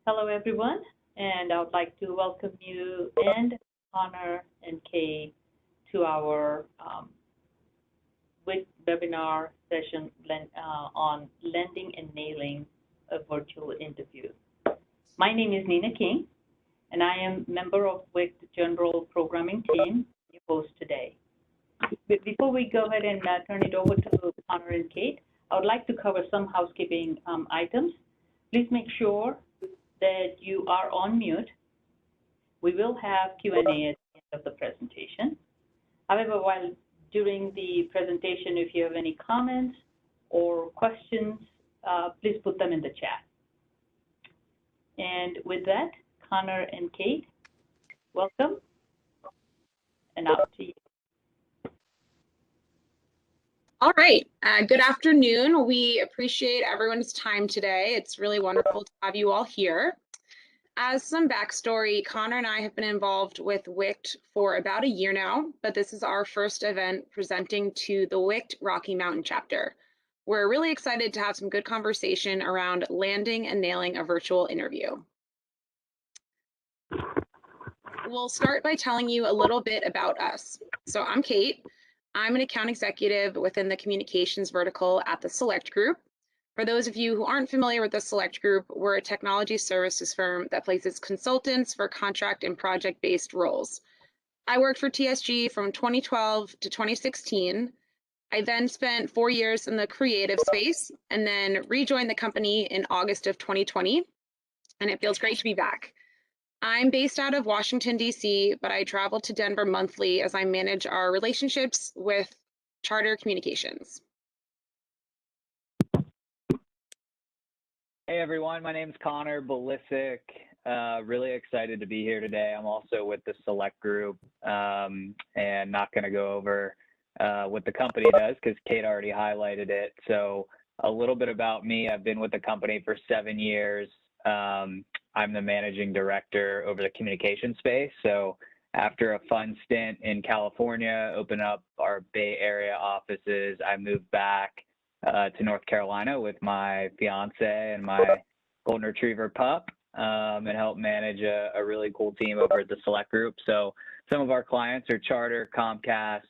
Hello, everyone, and I would like to welcome you and Connor and Kate to our WICT webinar session on lending and nailing a virtual interview. My name is Nina King, and I am member of WICT General Programming Team, your host today. Before we go ahead and turn it over to Connor and Kate, I would like to cover some housekeeping items. Please make sure that you are on mute. We will have Q&A at the end of the presentation. However, while during the presentation, if you have any comments or questions, please put them in the chat. And with that, Connor and Kate, welcome, and out to you. All right, good afternoon. We appreciate everyone's time today. It's really wonderful to have you all here. As some backstory, Connor and I have been involved with WICT for about a year now, but this is our first event presenting to the WICT Rocky Mountain chapter. We're really excited to have some good conversation around landing and nailing a virtual interview. We'll start by telling you a little bit about us. So I'm Kate. I'm an account executive within the communications vertical at the Select Group. For those of you who aren't familiar with the Select Group, we're a technology services firm that places consultants for contract and project-based roles. I worked for TSG from 2012 to 2016. I then spent 4 years in the creative space and then rejoined the company in August of 2020, and it feels great to be back. I'm based out of Washington, D.C., but I travel to Denver monthly as I manage our relationships with Charter Communications. Hey everyone, my name is Connor Belicic. Really excited to be here today. I'm also with the Select Group and not going to go over what the company does because Kate already highlighted it. So a little bit about me. I've been with the company for 7 years. I'm the managing director over the communication space. So after a fun stint in California, open up our Bay Area offices, I moved back to North Carolina with my fiance and my golden retriever pup and help manage a really cool team over at the Select Group. So some of our clients are Charter, Comcast,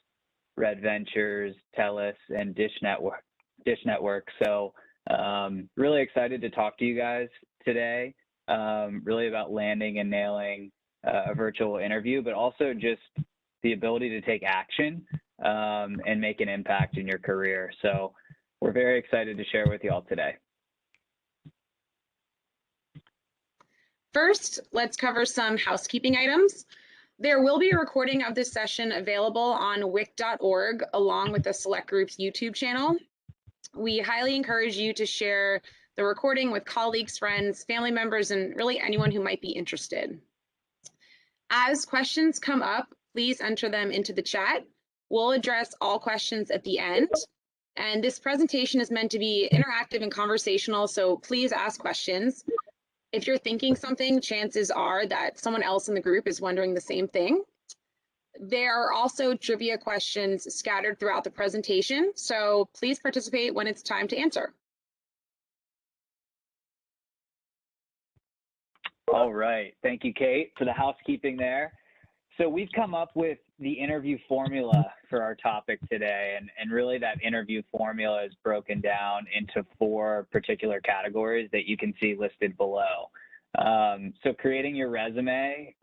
Red Ventures, TELUS, and Dish Network. So really excited to talk to you guys today, really about landing and nailing a virtual interview, but also just the ability to take action and make an impact in your career. So we're very excited to share with you all today. First, let's cover some housekeeping items. There will be a recording of this session available on wict.org along with the Select Group's YouTube channel. We highly encourage you to share the recording with colleagues, friends, family members, and really anyone who might be interested. As questions come up, please enter them into the chat. We'll address all questions at the end. And this presentation is meant to be interactive and conversational, so please ask questions. If you're thinking something, chances are that someone else in the group is wondering the same thing. There are also trivia questions scattered throughout the presentation, so please participate when it's time to answer. All right, thank you, Kate, for the housekeeping there. So we've come up with the interview formula for our topic today, and really that interview formula is broken down into 4 particular categories that you can see listed below. So creating your resume,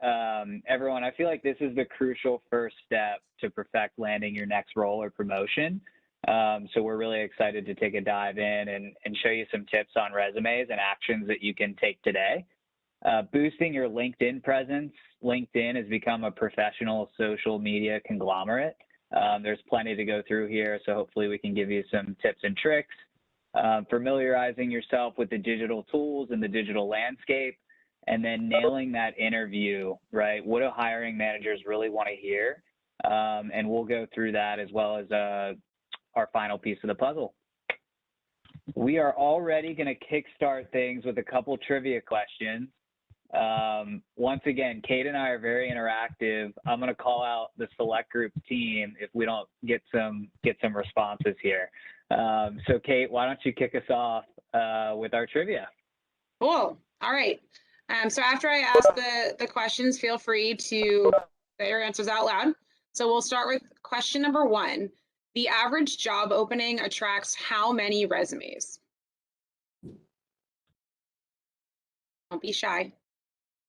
everyone, I feel like this is the crucial first step to perfect landing your next role or promotion. So we're really excited to take a dive in and show you some tips on resumes and actions that you can take today. Boosting your LinkedIn presence. LinkedIn has become a professional social media conglomerate. There's plenty to go through here, so hopefully we can give you some tips and tricks. Familiarizing yourself with the digital tools and the digital landscape, and then nailing that interview, right? What do hiring managers really want to hear? And we'll go through that as well as our final piece of the puzzle. We are already going to kickstart things with a couple trivia questions. Once again, Kate and I are very interactive. I'm going to call out the Select Group team if we don't get some responses here. So Kate, why don't you kick us off with our trivia? Cool. All right. So after I ask the questions, feel free to say your answers out loud. So we'll start with question number 1. The average job opening attracts how many resumes? Don't be shy.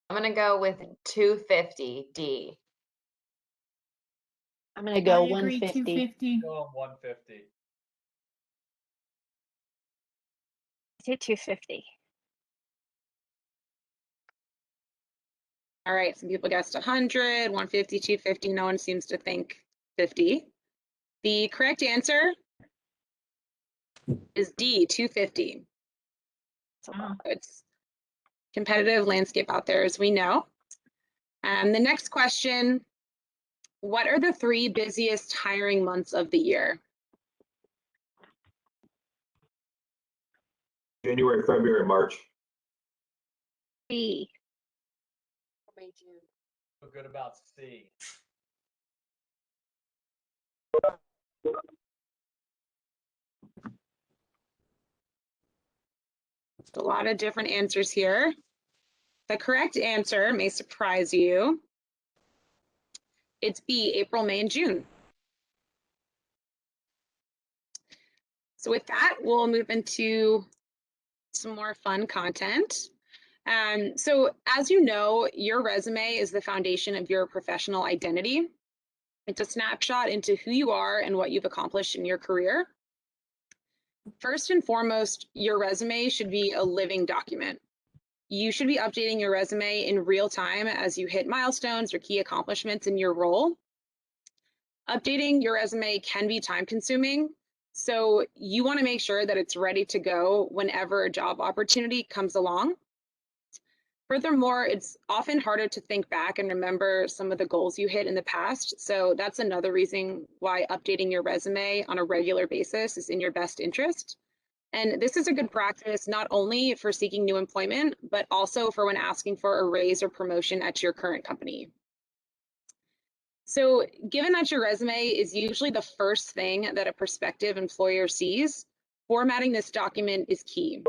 I'm going to go with 250 D. I'm going to go I agree, 150. 250. Go 150. Say 250. All right, some people guessed 100, 150, 250. No one seems to think 50. The correct answer is D, 250. It's competitive landscape out there, as we know. The next question, what are the 3 busiest hiring months of the year? January, February, March. B. Feel good about C. A lot of different answers here. The correct answer may surprise you. It's B, April, May, and June. So with that, we'll move into some more fun content. So as you know, your resume is the foundation of your professional identity. It's a snapshot into who you are and what you've accomplished in your career. First and foremost, your resume should be a living document. You should be updating your resume in real time as you hit milestones or key accomplishments in your role. Updating your resume can be time consuming, so you want to make sure that it's ready to go whenever a job opportunity comes along. Furthermore, it's often harder to think back and remember some of the goals you hit in the past. So that's another reason why updating your resume on a regular basis is in your best interest. And this is a good practice not only for seeking new employment, but also for when asking for a raise or promotion at your current company. So given that your resume is usually the first thing that a prospective employer sees, formatting this document is key.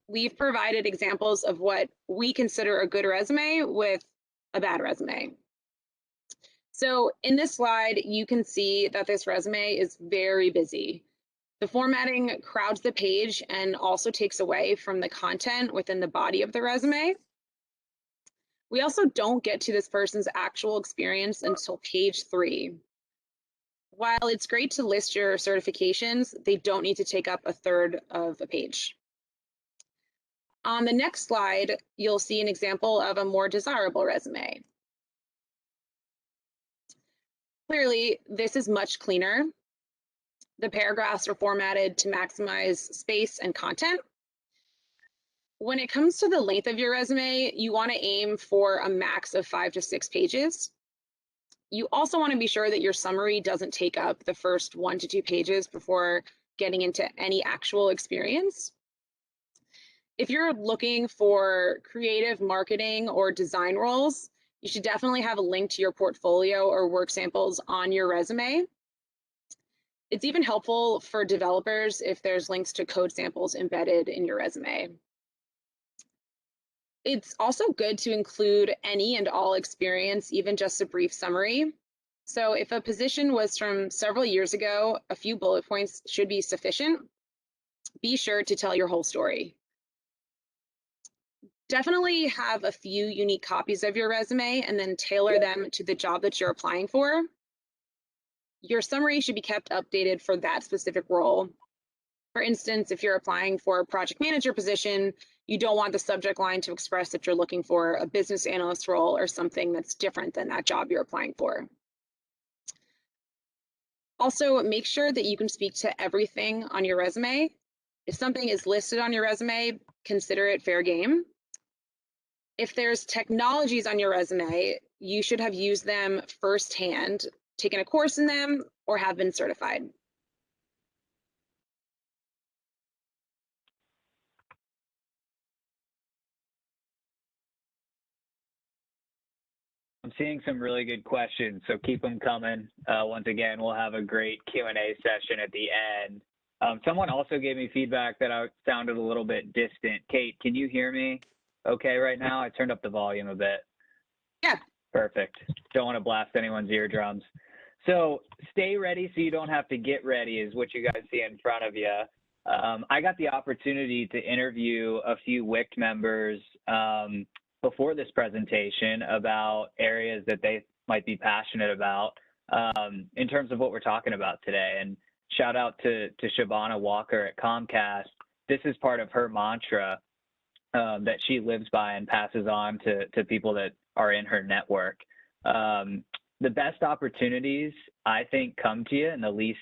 We've provided examples of what we consider a good resume with a bad resume. So in this slide, you can see that this resume is very busy. The formatting crowds the page and also takes away from the content within the body of the resume. We also don't get to this person's actual experience until page 3. While it's great to list your certifications, they don't need to take up a third of a page. On the next slide, you'll see an example of a more desirable resume. Clearly, this is much cleaner. The paragraphs are formatted to maximize space and content. When it comes to the length of your resume, you want to aim for a max of 5 to 6 pages. You also want to be sure that your summary doesn't take up the first 1 to 2 pages before getting into any actual experience. If you're looking for creative marketing or design roles, you should definitely have a link to your portfolio or work samples on your resume. It's even helpful for developers if there's links to code samples embedded in your resume. It's also good to include any and all experience, even just a brief summary. So if a position was from several years ago, a few bullet points should be sufficient. Be sure to tell your whole story. Definitely have a few unique copies of your resume and then tailor them to the job that you're applying for. Your summary should be kept updated for that specific role. For instance, if you're applying for a project manager position, you don't want the subject line to express that you're looking for a business analyst role or something that's different than that job you're applying for. Also, make sure that you can speak to everything on your resume. If something is listed on your resume, consider it fair game. If there's technologies on your resume, you should have used them firsthand, taken a course in them, or have been certified. I'm seeing some really good questions, so keep them coming. Once again, we'll have a great Q&A session at the end. Someone also gave me feedback that I sounded a little bit distant. Kate, can you hear me? okay right now? I turned up the volume a bit. Yeah. Perfect. Don't want to blast anyone's eardrums. So stay ready so you don't have to get ready is what you guys see in front of you. I got the opportunity to interview a few WICT members before this presentation about areas that they might be passionate about in terms of what we're talking about today. And shout out to Shabana Walker at Comcast. This is part of her mantra that she lives by and passes on to people that are in her network. The best opportunities, I think, come to you in the least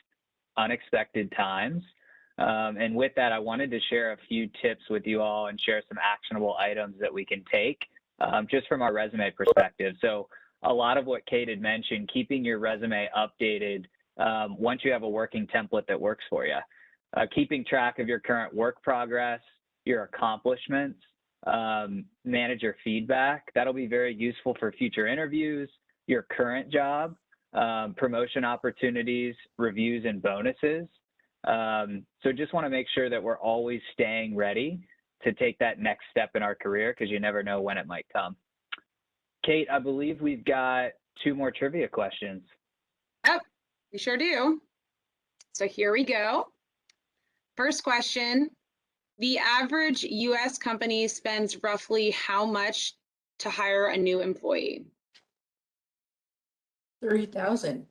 unexpected times. And with that, I wanted to share a few tips with you all and share some actionable items that we can take just from our resume perspective. So a lot of what Kate had mentioned, keeping your resume updated once you have a working template that works for you. Keeping track of your current work progress, your accomplishments, manage your feedback. That'll be very useful for future interviews, your current job, promotion opportunities, reviews, and bonuses. So just want to make sure that we're always staying ready to take that next step in our career because you never know when it might come. Kate, I believe we've got 2 more trivia questions. Oh, we sure do. So here we go. First question. The average U.S. company spends roughly how much to hire a new employee? 30,000.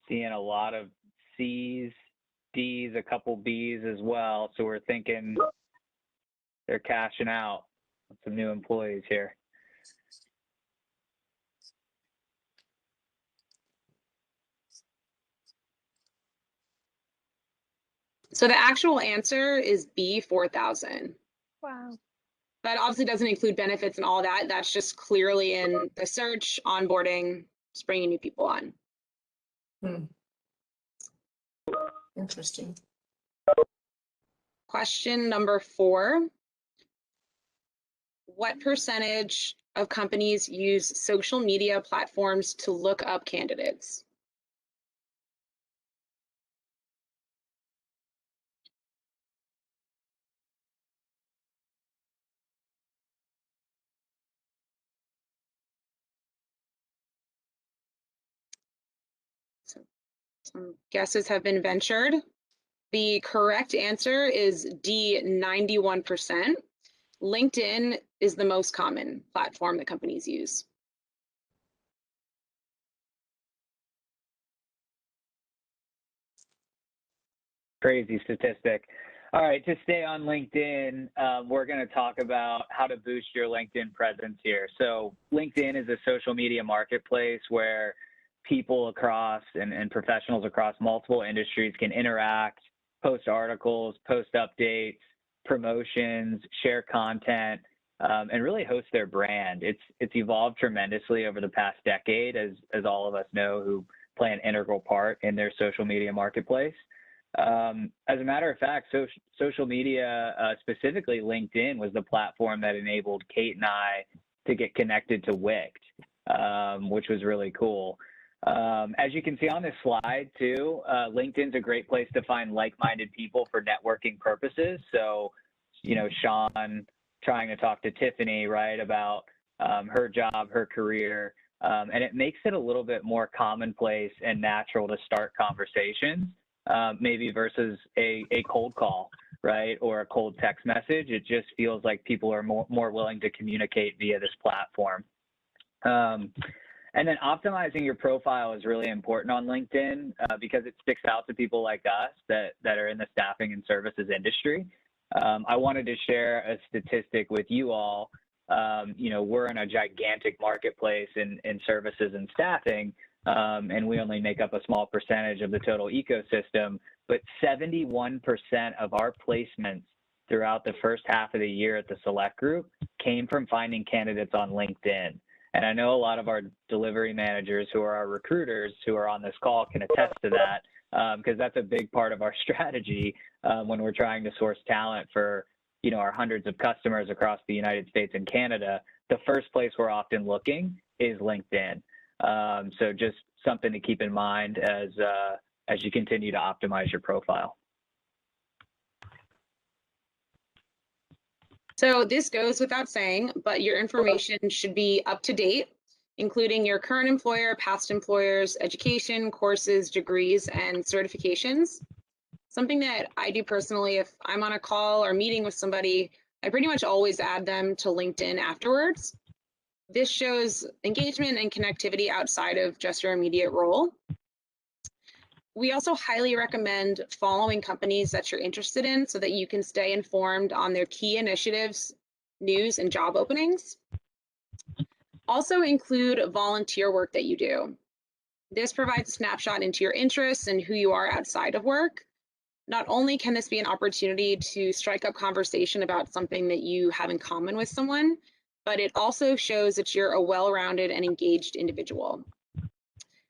Seeing a lot of C's, D's, a couple B's as well. So we're thinking they're cashing out with some new employees here. So the actual answer is B, 4,000. Wow. That obviously doesn't include benefits and all that. That's just clearly in the search, onboarding, just bringing new people on. Interesting. Question number 4. What percentage of companies use social media platforms to look up candidates? So some guesses have been ventured. The correct answer is D, 91%. LinkedIn is the most common platform that companies use. Crazy statistic. All right, to stay on LinkedIn, we're going to talk about how to boost your LinkedIn presence here. So LinkedIn is a social media marketplace where people across and professionals across multiple industries can interact, post articles, post updates, promotions, share content, and really host their brand. It's evolved tremendously over the past decade, as all of us know who play an integral part in their social media marketplace. As a matter of fact, social media, specifically LinkedIn, was the platform that enabled Kate and I to get connected to WICT, which was really cool. As you can see on this slide too, LinkedIn's a great place to find like-minded people for networking purposes. So, you know, Sean trying to talk to Tiffany, right, about her job, her career, and it makes it a little bit more commonplace and natural to start conversations, maybe versus a cold call, right, or a cold text message. It just feels like people are more willing to communicate via this platform. And then optimizing your profile is really important on LinkedIn because it sticks out to people like us that are in the staffing and services industry. I wanted to share a statistic with you all. You know, we're in a gigantic marketplace in services and staffing, and we only make up a small percentage of the total ecosystem, but 71% of our placements throughout the first half of the year at the Select Group came from finding candidates on LinkedIn. And I know a lot of our delivery managers who are our recruiters who are on this call can attest to that, because that's a big part of our strategy when we're trying to source talent for, you know, our hundreds of customers across the United States and Canada. The first place we're often looking is LinkedIn. So just something to keep in mind as you continue to optimize your profile. So this goes without saying, but your information should be up to date, including your current employer, past employers, education, courses, degrees, and certifications. Something that I do personally, if I'm on a call or meeting with somebody, I pretty much always add them to LinkedIn afterwards. This shows engagement and connectivity outside of just your immediate role. We also highly recommend following companies that you're interested in so that you can stay informed on their key initiatives, news, and job openings. Also include volunteer work that you do. This provides a snapshot into your interests and who you are outside of work. Not only can this be an opportunity to strike up conversation about something that you have in common with someone, but it also shows that you're a well-rounded and engaged individual.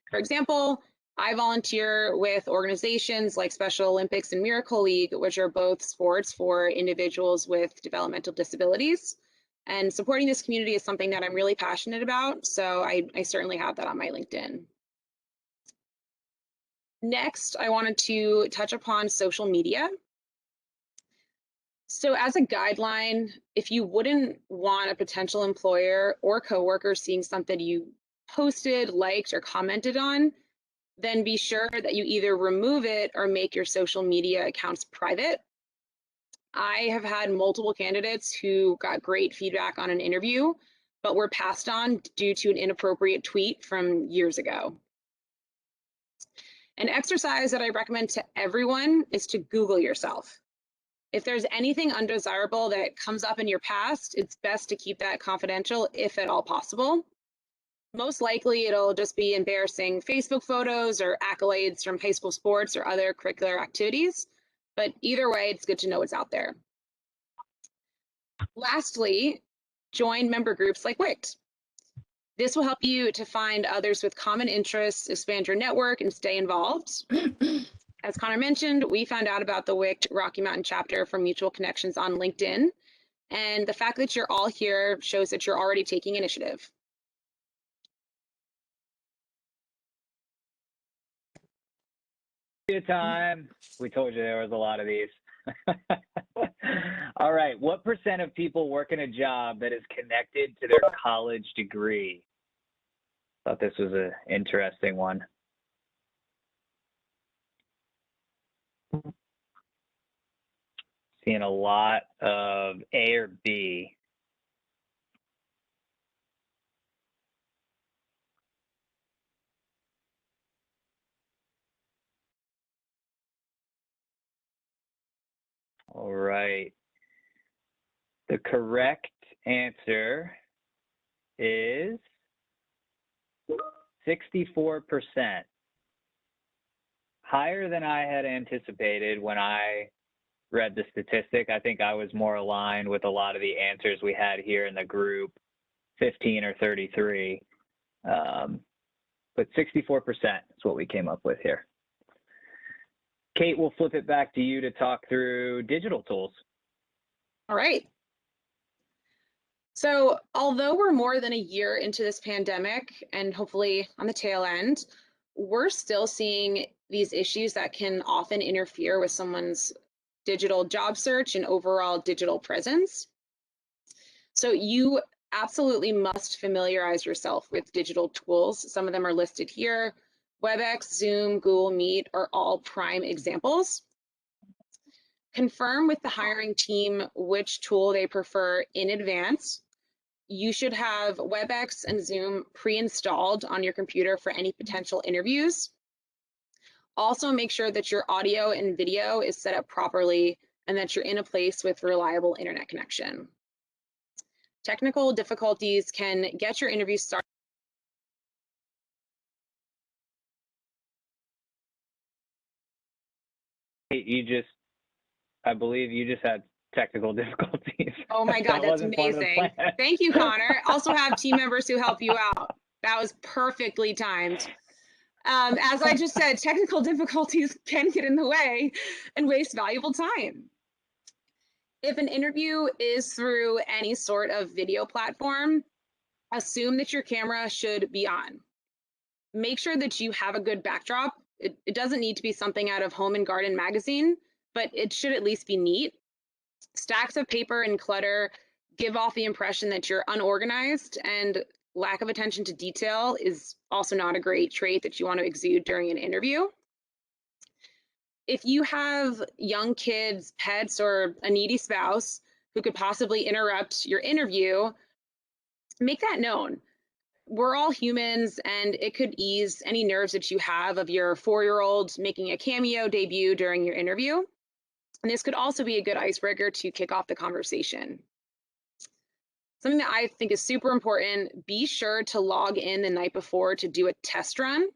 For example, I volunteer with organizations like Special Olympics and Miracle League, which are both sports for individuals with developmental disabilities. And supporting this community is something that I'm really passionate about, so I certainly have that on my LinkedIn. Next, I wanted to touch upon social media. So as a guideline, if you wouldn't want a potential employer or coworker seeing something you posted, liked, or commented on, then be sure that you either remove it or make your social media accounts private. I have had multiple candidates who got great feedback on an interview, but were passed on due to an inappropriate tweet from years ago. An exercise that I recommend to everyone is to Google yourself. If there's anything undesirable that comes up in your past, it's best to keep that confidential if at all possible. Most likely it'll just be embarrassing Facebook photos or accolades from high school sports or other curricular activities, but either way, it's good to know what's out there. Lastly, join member groups like WICT. This will help you to find others with common interests, expand your network, and stay involved. As Connor mentioned, we found out about the WICT Rocky Mountain chapter from Mutual Connections on LinkedIn, and the fact that you're all here shows that you're already taking initiative. Time. We told you there was a lot of these. All right. What % of people work in a job that is connected to their college degree? Thought this was an interesting one. Seeing a lot of A or B. All right. The correct answer is 64%. Higher than I had anticipated when I read the statistic. I think I was more aligned with a lot of the answers we had here in the group, 15 or 33. But 64% is what we came up with here. Kate, we'll flip it back to you to talk through digital tools. All right. So although we're more than a year into this pandemic and hopefully on the tail end, we're still seeing these issues that can often interfere with someone's digital job search and overall digital presence. So you absolutely must familiarize yourself with digital tools. Some of them are listed here. WebEx, Zoom, Google Meet are all prime examples. Confirm with the hiring team which tool they prefer in advance. You should have WebEx and Zoom pre-installed on your computer for any potential interviews. Also make sure that your audio and video is set up properly and that you're in a place with reliable internet connection. Technical difficulties can get your interview started. I believe you just had technical difficulties. Oh my God, that's amazing. Thank you, Connor. Also have team members who help you out. That was perfectly timed. As I just said, technical difficulties can get in the way and waste valuable time. If an interview is through any sort of video platform, Assume that your camera should be on. Make sure that you have a good backdrop. It doesn't need to be something out of Home and Garden magazine, but it should at least be neat. Stacks of paper and clutter give off the impression that you're unorganized, and lack of attention to detail is also not a great trait that you want to exude during an interview. If you have young kids, pets, or a needy spouse who could possibly interrupt your interview, make that known. We're all humans, and it could ease any nerves that you have of your 4-year-old making a cameo debut during your interview. And this could also be a good icebreaker to kick off the conversation. Something that I think is super important, be sure to log in the night before to do a test run.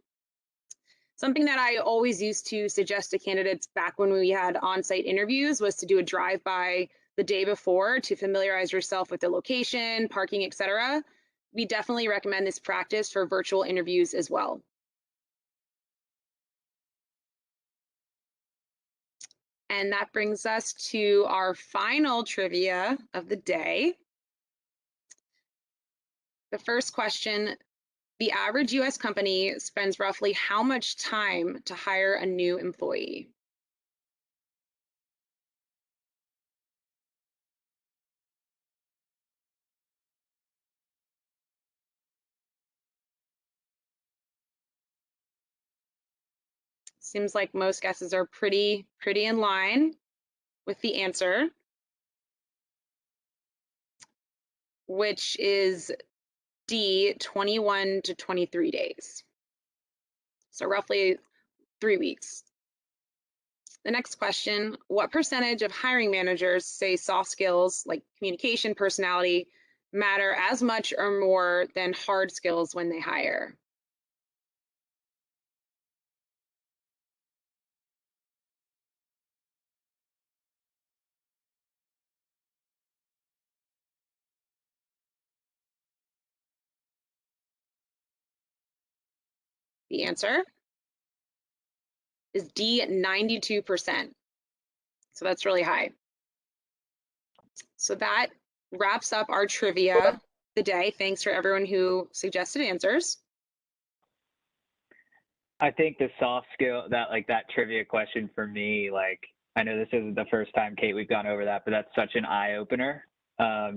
Something that I always used to suggest to candidates back when we had on-site interviews was to do a drive-by the day before to familiarize yourself with the location, parking, etc. We definitely recommend this practice for virtual interviews as well. And that brings us to our final trivia of the day. The first question, the average US company spends roughly how much time to hire a new employee? Seems like most guesses are pretty in line with the answer, which is D, 21 to 23 days. So roughly 3 weeks. The next question, what percentage of hiring managers say soft skills like communication, personality matter as much or more than hard skills when they hire? The answer is D, 92%. So that's really high. So that wraps up our trivia the day. Thanks for everyone who suggested answers. I think the soft skill, that trivia question for me, I know this isn't the first time, Kate, we've gone over that, but that's such an eye opener,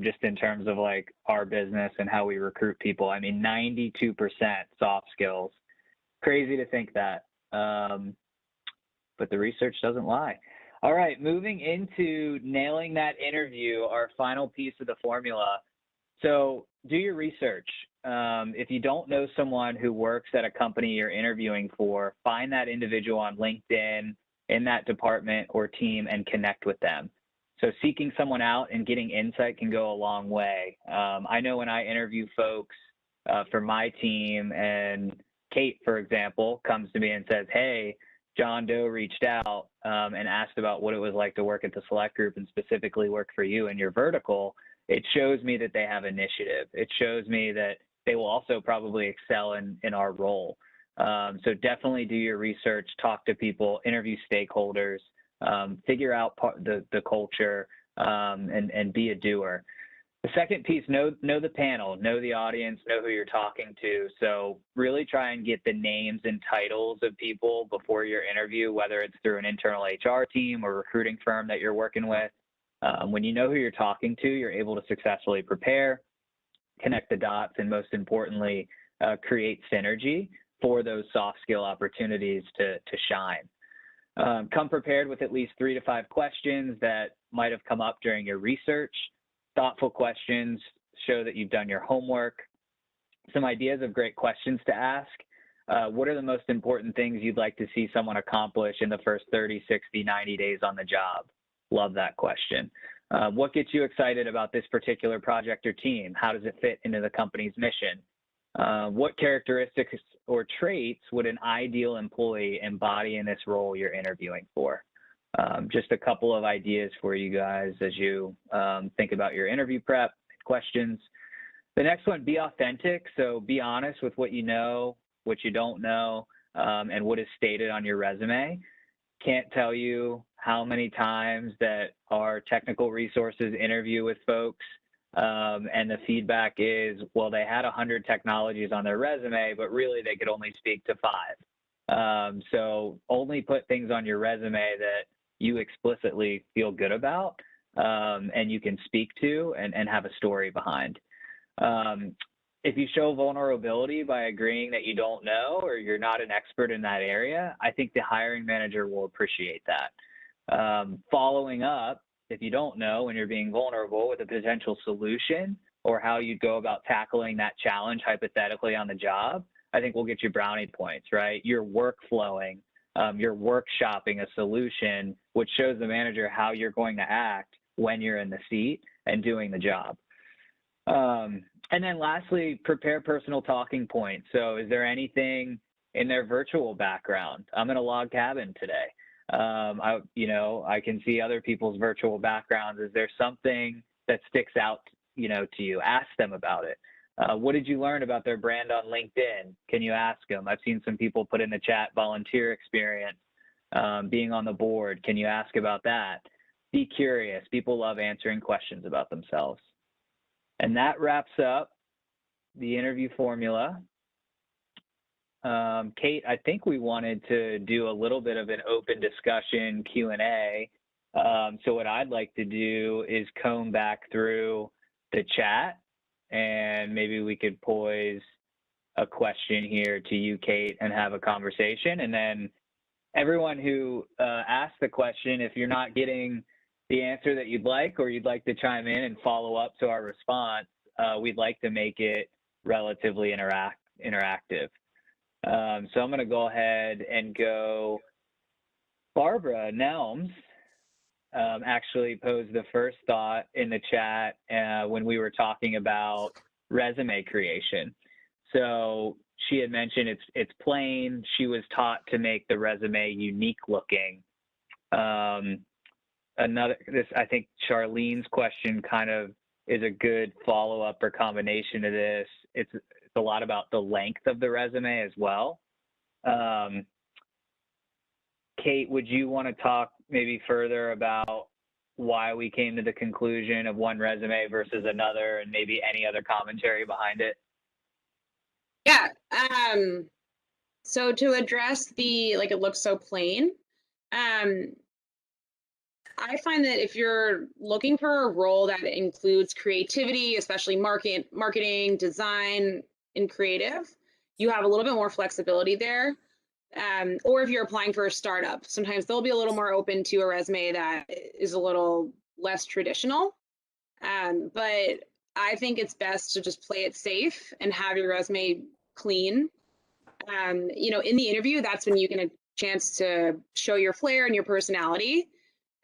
just in terms of our business and how we recruit people. I mean, 92% soft skills. Crazy to think that, but the research doesn't lie. All right, moving into nailing that interview, our final piece of the formula. So do your research. If you don't know someone who works at a company you're interviewing for, find that individual on LinkedIn in that department or team and connect with them. So seeking someone out and getting insight can go a long way. I know when I interview folks for my team, and Kate, for example, comes to me and says, hey, John Doe reached out and asked about what it was like to work at the Select Group and specifically work for you in your vertical. It shows me that they have initiative. It shows me that they will also probably excel in our role. So definitely do your research, talk to people, interview stakeholders, figure out the culture, and be a doer. The second piece, know the panel, know the audience, know who you're talking to. So really try and get the names and titles of people before your interview, whether it's through an internal HR team or recruiting firm that you're working with. When you know who you're talking to, you're able to successfully prepare, connect the dots, and most importantly, create synergy for those soft skill opportunities to shine. Come prepared with at least 3 to 5 questions that might have come up during your research. Thoughtful questions show that you've done your homework. Some ideas of great questions to ask. What are the most important things you'd like to see someone accomplish in the first 30, 60, 90 days on the job? Love that question. What gets you excited about this particular project or team? How does it fit into the company's mission? What characteristics or traits would an ideal employee embody in this role you're interviewing for? Just a couple of ideas for you guys as you think about your interview prep questions. The next one, be authentic. So be honest with what you know, what you don't know, and what is stated on your resume. Can't tell you how many times that our technical resources interview with folks And the feedback is, well, they had 100 technologies on their resume, but really they could only speak to 5. So only put things on your resume that you explicitly feel good about, and you can speak to and have a story behind. If you show vulnerability by agreeing that you don't know or you're not an expert in that area, I think the hiring manager will appreciate that. Following up, if you don't know when you're being vulnerable, with a potential solution or how you go about tackling that challenge hypothetically on the job, I think we'll get you brownie points, right? You're workflowing, you're workshopping a solution, which shows the manager how you're going to act when you're in the seat and doing the job. And then lastly, prepare personal talking points. So is there anything in their virtual background? I'm in a log cabin today. I can see other people's virtual backgrounds. Is there something that sticks out, to you? Ask them about it. What did you learn about their brand on LinkedIn? Can you ask them? I've seen some people put in the chat volunteer experience, being on the board. Can you ask about that? Be curious. People love answering questions about themselves. And that wraps up the interview formula. Kate, I think we wanted to do a little bit of an open discussion Q&A. So what I'd like to do is comb back through the chat, and maybe we could pose a question here to you, Kate, and have a conversation. And then everyone who asked the question, if you're not getting the answer that you'd like, or you'd like to chime in and follow up to our response, we'd like to make it relatively interactive. So I'm going to go ahead and go. Barbara Nelms actually posed the first thought in the chat when we were talking about resume creation. So she had mentioned it's plain. She was taught to make the resume unique looking. I think Charlene's question kind of is a good follow-up or combination to this. It's a lot about the length of the resume as well. Kate, would you want to talk maybe further about why we came to the conclusion of one resume versus another, and maybe any other commentary behind it? Yeah. So to address the, it looks so plain, I find that if you're looking for a role that includes creativity, especially marketing, design, and creative, you have a little bit more flexibility there. Or if you're applying for a startup, sometimes they'll be a little more open to a resume that is a little less traditional. But I think it's best to just play it safe and have your resume clean. In the interview, that's when you get a chance to show your flair and your personality.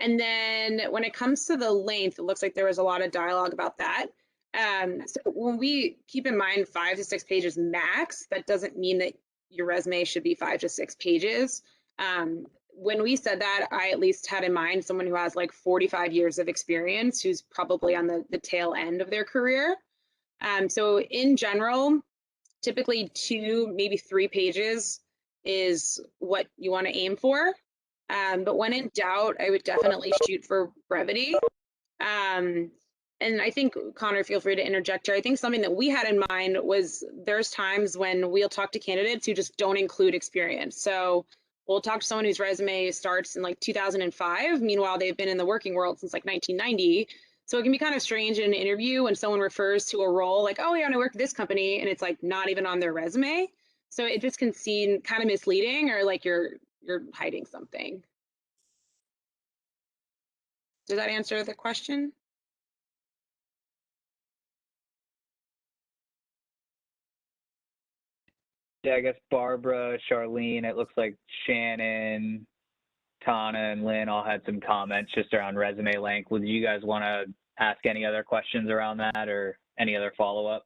And then when it comes to the length, it looks like there was a lot of dialogue about that. So when we keep in mind 5 to 6 pages max, that doesn't mean that your resume should be 5 to 6 pages. When we said that, I at least had in mind someone who has 45 years of experience, who's probably on the tail end of their career. So in general, typically 2, maybe 3 pages is what you want to aim for. But when in doubt, I would definitely shoot for brevity. And I think, Connor, feel free to interject here. I think something that we had in mind was there's times when we'll talk to candidates who just don't include experience. So we'll talk to someone whose resume starts in 2005. Meanwhile, they've been in the working world since 1990. So it can be kind of strange in an interview when someone refers to a role oh yeah, I work at this company, and it's not even on their resume. So it just can seem kind of misleading, or you're hiding something. Does that answer the question? Yeah, I guess Barbara, Charlene, it looks like Shannon, Tana, and Lynn all had some comments just around resume length. Would you guys want to ask any other questions around that, or any other follow-up?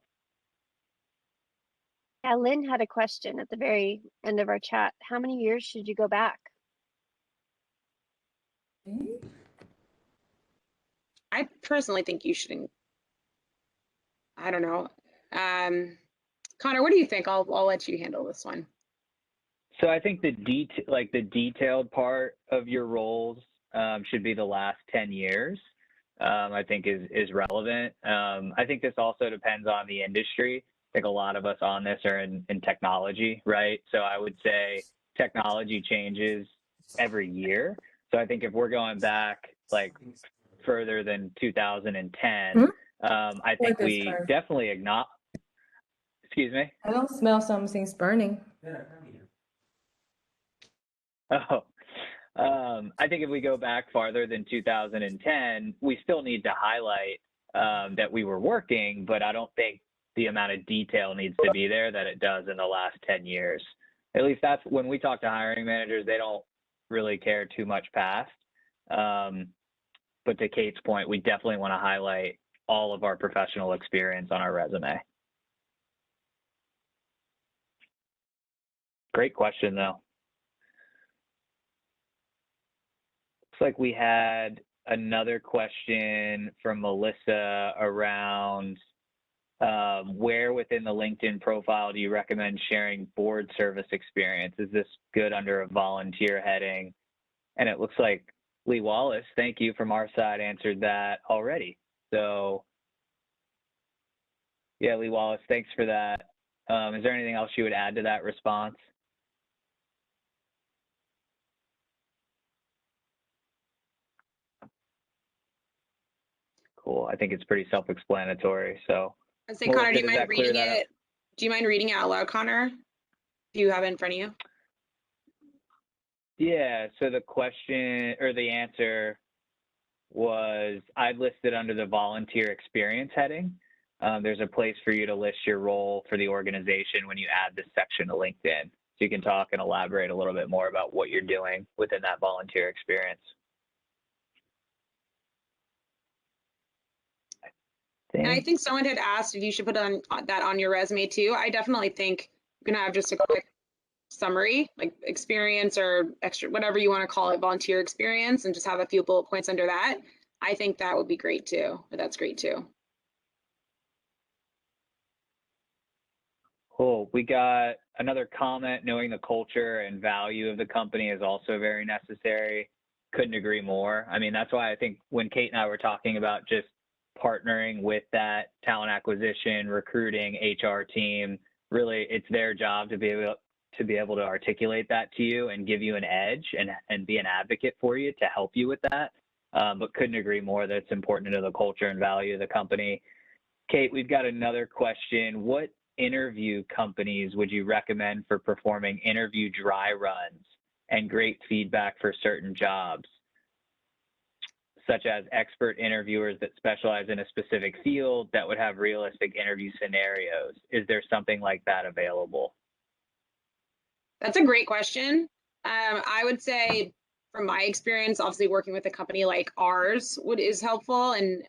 Yeah, Lynn had a question at the very end of our chat. How many years should you go back? I personally think you shouldn't. I don't know. Connor, what do you think? I'll let you handle this one. So I think the detailed part of your roles should be the last 10 years. I think is relevant. I think this also depends on the industry. I think a lot of us on this are in technology, right? So I would say technology changes every year. So I think if we're going back like further than 2010, I think we definitely acknowledge. Excuse me? I don't smell something's burning. Oh, I think if we go back farther than 2010, we still need to highlight that we were working, but I don't think the amount of detail needs to be there that it does in the last 10 years. At least that's when we talk to hiring managers, they don't really care too much past. But to Kate's point, we definitely want to highlight all of our professional experience on our resume. Great question, though. Looks like we had another question from Melissa around where within the LinkedIn profile do you recommend sharing board service experience? Is this good under a volunteer heading? And it looks like Lee Wallace, thank you, from our side answered that already. So yeah, Lee Wallace, thanks for that. Is there anything else you would add to that response? Cool. I think it's pretty self-explanatory. So I say, Connor, do you mind reading it? Do you mind reading it out loud, Connor? Do you have it in front of you? Yeah. So the question or the answer was I'd listed under the volunteer experience heading. There's a place for you to list your role for the organization when you add this section to LinkedIn. So you can talk and elaborate a little bit more about what you're doing within that volunteer experience. And I think someone had asked if you should put that on your resume too. I definitely think you can have just a quick summary, like experience or extra, whatever you want to call it, volunteer experience, and just have a few bullet points under that. I think that would be great too. But that's great too. Cool. We got another comment. Knowing the culture and value of the company is also very necessary. Couldn't agree more. I mean, that's why I think when Kate and I were talking about just partnering with that talent acquisition, recruiting, HR team, really it's their job to be able to articulate that to you and give you an edge and be an advocate for you to help you with that. But couldn't agree more that it's important to know the culture and value of the company. Kate, we've got another question. What interview companies would you recommend for performing interview dry runs and great feedback for certain jobs, such as expert interviewers that specialize in a specific field that would have realistic interview scenarios? Is there something like that available? That's a great question. I would say from my experience, obviously working with a company like ours is helpful. And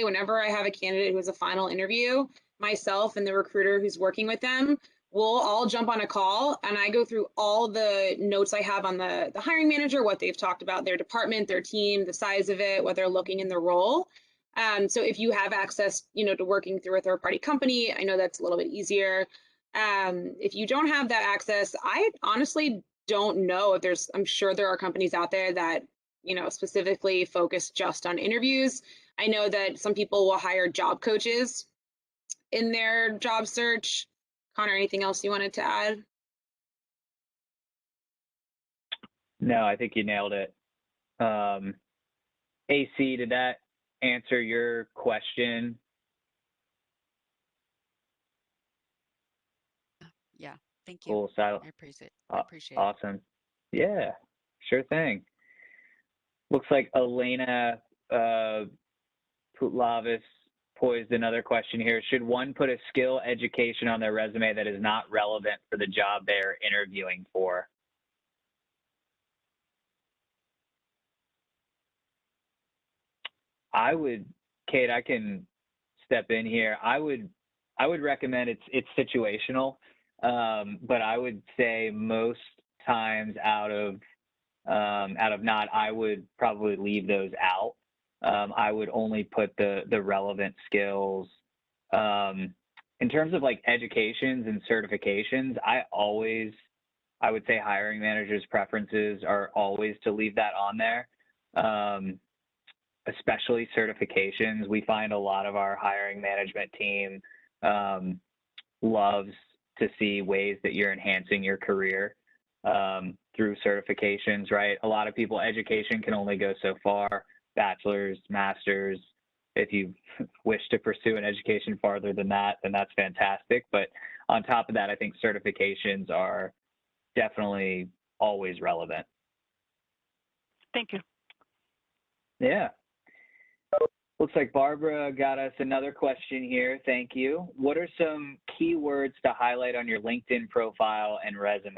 whenever I have a candidate who has a final interview, myself and the recruiter who's working with them, we'll all jump on a call and I go through all the notes I have on the hiring manager, what they've talked about, their department, their team, the size of it, what they're looking in the role. So if you have access, to working through a third-party company, I know that's a little bit easier. If you don't have that access, I honestly don't know if I'm sure there are companies out there that, specifically focus just on interviews. I know that some people will hire job coaches in their job search. Connor, anything else you wanted to add? No, I think you nailed it. AC, did that answer your question? Yeah, thank you. Cool. So, I appreciate it. Awesome. Yeah, sure thing. Looks like Elena Putlavis poised another question here. Should one put a skill education on their resume that is not relevant for the job they're interviewing for? Kate, I can step in here. I would recommend it's situational, but I would say most times out of not, I would probably leave those out. I would only put the relevant skills. In terms of like educations and certifications, I would say hiring managers' preferences are always to leave that on there. especially certifications. We find a lot of our hiring management team loves to see ways that you're enhancing your career through certifications, right? A lot of people, education can only go so far, bachelor's, master's. If you wish to pursue an education farther than that, then that's fantastic. But on top of that, I think certifications are definitely always relevant. Thank you. Yeah. Looks like Barbara got us another question here. Thank you. What are some keywords to highlight on your LinkedIn profile and resume?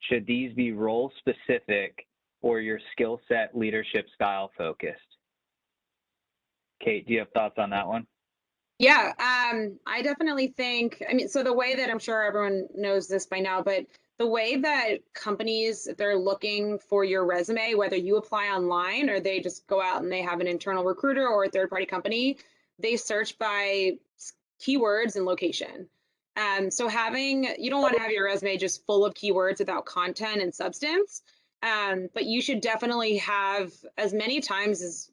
Should these be role specific or your skill set, leadership style focused? Kate, do you have thoughts on that one? Yeah, I definitely think, I mean, so the way that I'm sure everyone knows this by now, but the way that companies, if they're looking for your resume, whether you apply online or they just go out and they have an internal recruiter or a third-party company, they search by keywords and location. So you don't want to have your resume just full of keywords without content and substance, but you should definitely have as many times as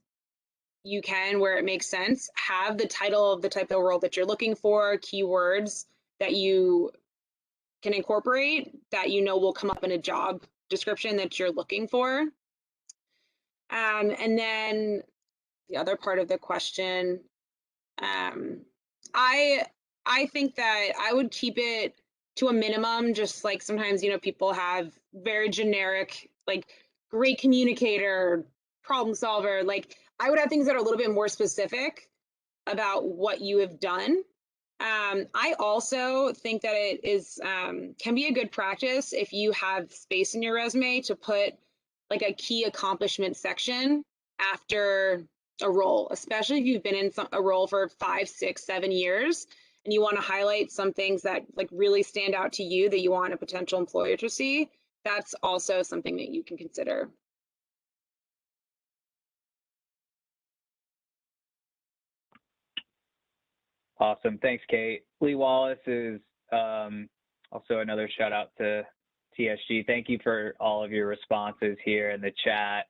you can, where it makes sense, have the title of the type of role that you're looking for, keywords that you can incorporate that you know will come up in a job description that you're looking for. And then the other part of the question, I think that I would keep it to a minimum, just like sometimes, you know, people have very generic, like great communicator, problem solver. Like I would have things that are a little bit more specific about what you have done. I also think that it is can be a good practice if you have space in your resume to put like a key accomplishment section after a role, especially if you've been in a role for 5, 6, 7 years and you want to highlight some things that like really stand out to you that you want a potential employer to see. That's also something that you can consider. Awesome. Thanks, Kate. Lee Wallace is also another shout out to TSG. Thank you for all of your responses here in the chat.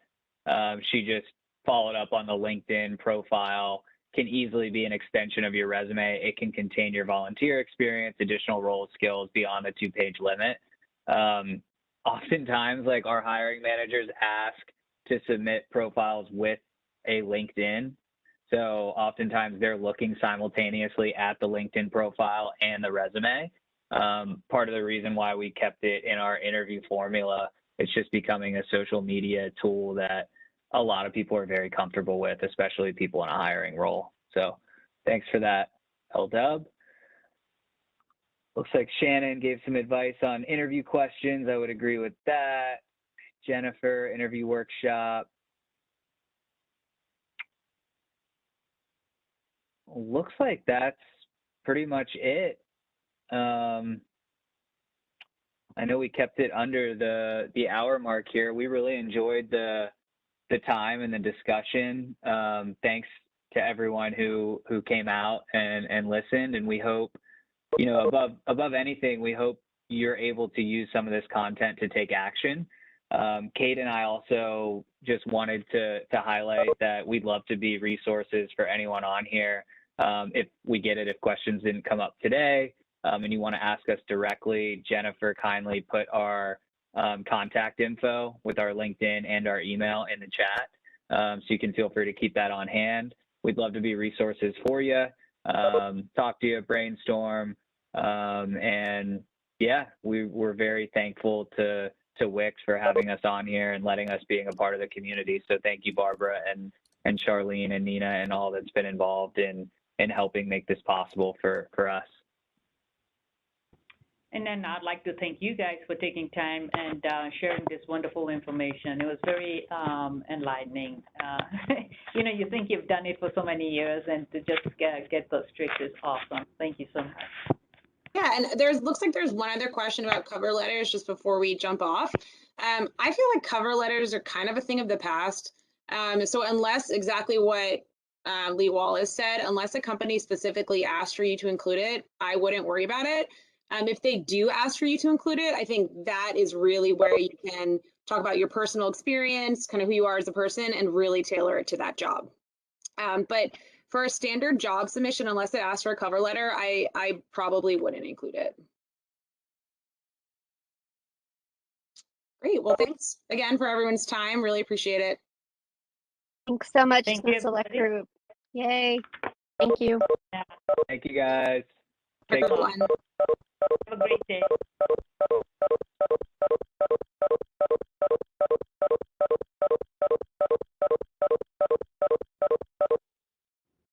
She just followed up on the LinkedIn profile. Can easily be an extension of your resume. It can contain your volunteer experience, additional role skills beyond the 2-page limit. Oftentimes, like our hiring managers ask to submit profiles with a LinkedIn. So oftentimes they're looking simultaneously at the LinkedIn profile and the resume. Part of the reason why we kept it in our interview formula, it's just becoming a social media tool that a lot of people are very comfortable with, especially people in a hiring role. So thanks for that, LW. Looks like Shannon gave some advice on interview questions. I would agree with that. Jennifer, interview workshop. Looks like that's pretty much it. I know we kept it under the hour mark here. We really enjoyed the time and the discussion. Thanks to everyone who came out and listened. And we hope, you know, above anything, we hope you're able to use some of this content to take action. Kate and I also just wanted to highlight that we'd love to be resources for anyone on here. If we get it, if questions didn't come up today and you want to ask us directly, Jennifer kindly put our contact info with our LinkedIn and our email in the chat. So you can feel free to keep that on hand. We'd love to be resources for you, talk to you, brainstorm. And yeah, we're very thankful to WICT for having us on here and letting us being a part of the community. So thank you, Barbara and Charlene and Nina and all that's been involved in helping make this possible for us. And then I'd like to thank you guys for taking time and sharing this wonderful information. It was very enlightening. You know, you think you've done it for so many years, and to just get those tricks is awesome. Thank you so much. Yeah, and looks like there's one other question about cover letters just before we jump off. I feel like cover letters are kind of a thing of the past. So unless exactly what Lee Wallace said, unless a company specifically asked for you to include it, I wouldn't worry about it. If they do ask for you to include it, I think that is really where you can talk about your personal experience, kind of who you are as a person, and really tailor it to that job. But for a standard job submission, unless it asks for a cover letter, I probably wouldn't include it. Great. Well, thanks again for everyone's time. Really appreciate it. Thanks so much Thank to you, the select everybody. group. Yay. Thank you. Thank you guys. Have a Take good one. Have a great day.